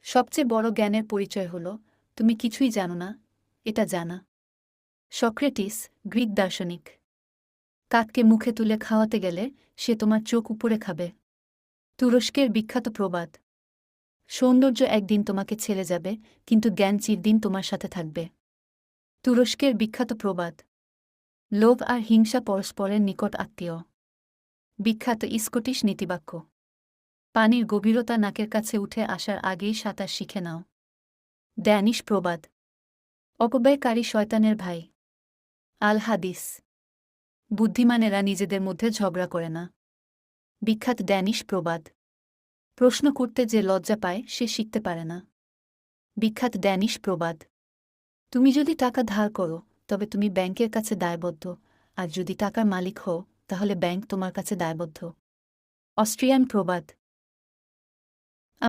সবচেয়ে বড় জ্ঞানের পরিচয় হল তুমি কিছুই জানো না এটা জানা। সক্রেটিস, গ্রিক দার্শনিক। কাককে মুখে তুলে খাওয়াতে গেলে সে তোমার চোখ উপরে খাবে। তুরস্কের বিখ্যাত প্রবাদ, সৌন্দর্য একদিন তোমাকে ছেড়ে যাবে, কিন্তু জ্ঞান চিরদিন তোমার সাথে থাকবে। তুরস্কের বিখ্যাত প্রবাদ, লোভ আর হিংসা পরস্পরের নিকট আত্মীয়। বিখ্যাত স্কটিশ নীতিবাক্য, পানির গভীরতা নাকের কাছে উঠে আসার আগেই সাঁতার শিখে নাও। ড্যানিশ প্রবাদ, অপব্যয়কারী শয়তানের ভাই। আল হাদিস, বুদ্ধিমানেরা নিজেদের মধ্যে ঝগড়া করে না। বিখ্যাত ড্যানিশ প্রবাদ, প্রশ্ন করতে যে লজ্জা পায় সে শিখতে পারে না। বিখ্যাত ড্যানিশ প্রবাদ, তুমি যদি টাকা ধার করো তবে তুমি ব্যাংকের কাছে দায়বদ্ধ, আর যদি টাকার মালিক হও তাহলে ব্যাংক তোমার কাছে দায়বদ্ধ। অস্ট্রিয়ান প্রবাদ,